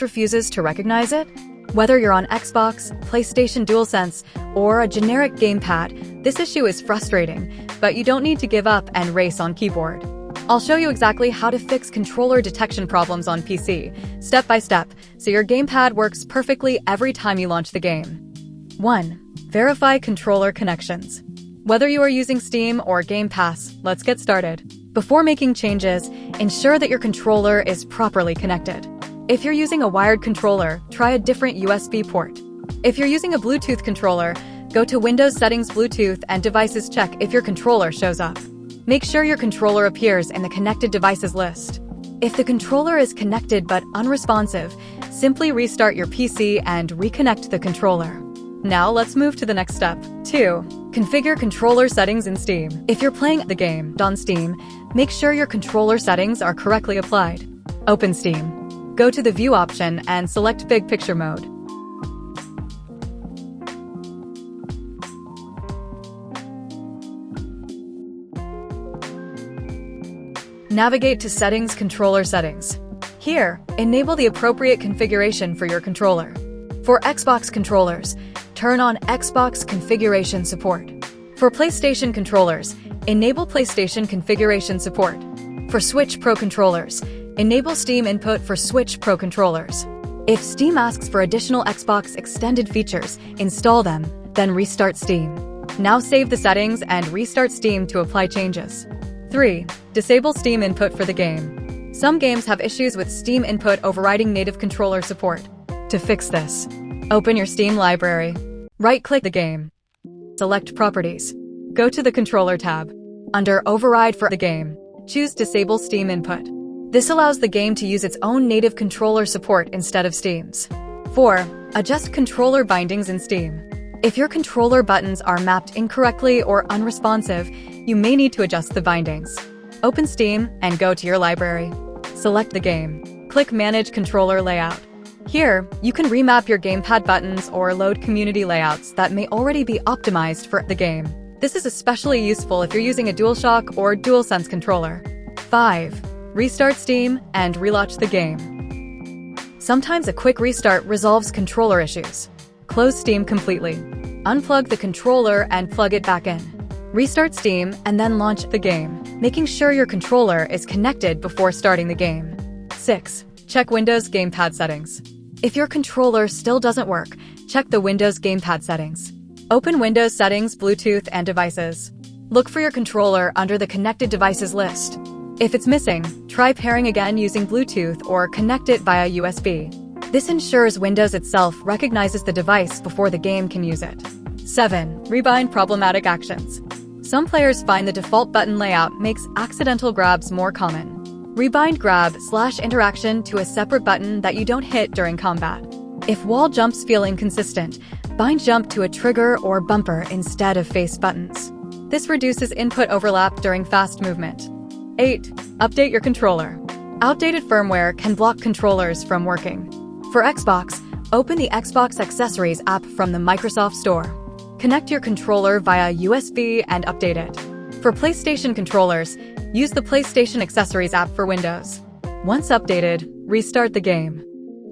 refuses to recognize it? Whether you're on Xbox, PlayStation DualSense, or a generic Gamepad, this issue is frustrating, but you don't need to give up and race on keyboard. I'll show you exactly how to fix controller detection problems on PC, step by step, so your gamepad works perfectly every time you launch the game. 1. Verify controller connections. Whether you are using Steam or Game Pass, let's get started. Before making changes, ensure that your controller is properly connected. If you're using a wired controller, try a different USB port. If you're using a Bluetooth controller, go to Windows Settings, Bluetooth, and Devices. Check if your controller shows up. Make sure your controller appears in the Connected Devices list. If the controller is connected but unresponsive, simply restart your PC and reconnect the controller. Now let's move to the next step. 2. Configure controller settings in Steam. If you're playing the game on Steam, make sure your controller settings are correctly applied. Open Steam. Go to the View option and select Big Picture mode. Navigate to Settings, Controller Settings. Here, enable the appropriate configuration for your controller. For Xbox controllers, turn on Xbox configuration support. For PlayStation controllers, enable PlayStation configuration support. For Switch Pro controllers, enable Steam input for Switch Pro controllers. If Steam asks for additional Xbox extended features, install them, then restart Steam. Now save the settings and restart Steam to apply changes. 3. Disable Steam input for the game. Some games have issues with Steam input overriding native controller support. To fix this, open your Steam library. Right-click the game. Select Properties. Go to the Controller tab. Under Override for the game, choose Disable Steam input. This allows the game to use its own native controller support instead of Steam's. 4. Adjust controller bindings in Steam. If your controller buttons are mapped incorrectly or unresponsive, you may need to adjust the bindings. Open Steam and go to your library. Select the game. Click Manage Controller Layout. Here, you can remap your gamepad buttons or load community layouts that may already be optimized for the game. This is especially useful if you're using a DualShock or DualSense controller. 5. Restart Steam and relaunch the game. Sometimes a quick restart resolves controller issues. Close Steam completely. Unplug the controller and plug it back in. Restart Steam and then launch the game, making sure your controller is connected before starting the game. 6. Check Windows Gamepad settings. If your controller still doesn't work, check the Windows Gamepad settings. Open Windows Settings, Bluetooth, and Devices. Look for your controller under the Connected Devices list. If it's missing, try pairing again using Bluetooth or connect it via USB. This ensures Windows itself recognizes the device before the game can use it. 7. Rebind problematic actions. Some players find the default button layout makes accidental grabs more common. Rebind grab/interaction to a separate button that you don't hit during combat. If wall jumps feel inconsistent, bind jump to a trigger or bumper instead of face buttons. This reduces input overlap during fast movement. 8. Update your controller. Outdated firmware can block controllers from working. For Xbox, open the Xbox Accessories app from the Microsoft Store. Connect your controller via USB and update it. For PlayStation controllers, use the PlayStation Accessories app for Windows. Once updated, restart the game.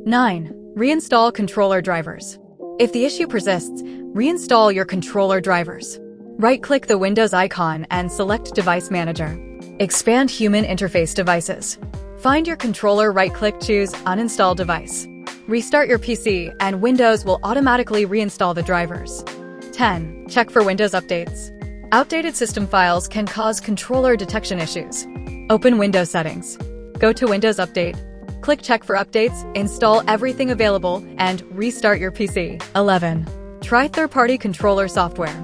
9. Reinstall controller drivers. If the issue persists, reinstall your controller drivers. Right-click the Windows icon and select Device Manager. Expand Human Interface Devices. Find your controller, right-click, choose Uninstall Device. Restart your PC and Windows will automatically reinstall the drivers. 10. Check for Windows updates. Outdated system files can cause controller detection issues. Open Windows Settings. Go to Windows Update. Click Check for Updates, install everything available, and restart your PC. 11. Try third-party controller software.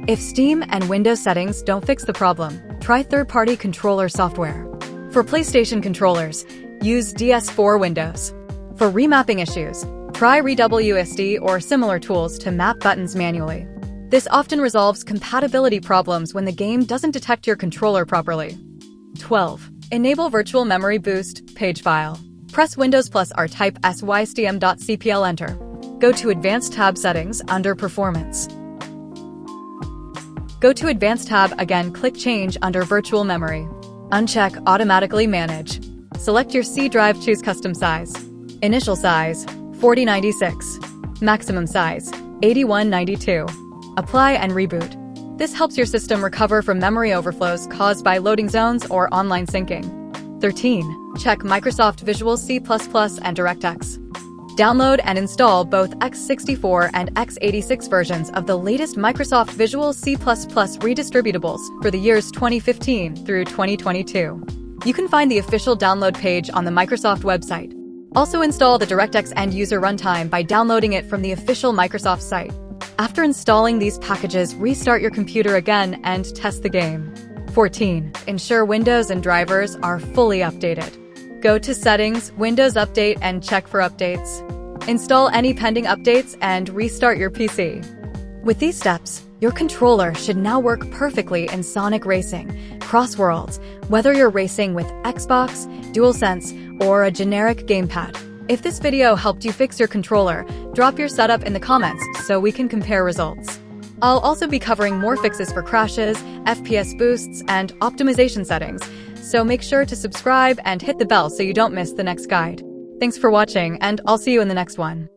If Steam and Windows settings don't fix the problem, try third-party controller software. For PlayStation controllers, use DS4 Windows. For remapping issues, try ReWSD or similar tools to map buttons manually. This often resolves compatibility problems when the game doesn't detect your controller properly. 12. Enable Virtual Memory Boost page file. Press Windows plus R, type system.cpl, enter. Go to Advanced tab Settings under Performance. Go to Advanced tab again, click Change under Virtual Memory. Uncheck Automatically Manage. Select your C drive, choose Custom Size. Initial size, 4096. Maximum size, 8192. Apply and reboot. This helps your system recover from memory overflows caused by loading zones or online syncing. 13. Check Microsoft Visual C++ and DirectX. Download and install both x64 and x86 versions of the latest Microsoft Visual C++ redistributables for the years 2015 through 2022. You can find the official download page on the Microsoft website. Also install the DirectX end-user runtime by downloading it from the official Microsoft site. After installing these packages, restart your computer again and test the game. 14. Ensure Windows and drivers are fully updated. Go to Settings, Windows Update, and check for updates. Install any pending updates and restart your PC. With these steps, your controller should now work perfectly in Sonic Racing, CrossWorlds, whether you're racing with Xbox, DualSense, or a generic Gamepad. If this video helped you fix your controller, drop your setup in the comments so we can compare results. I'll also be covering more fixes for crashes, FPS boosts, and optimization settings, so make sure to subscribe and hit the bell so you don't miss the next guide. Thanks for watching, and I'll see you in the next one.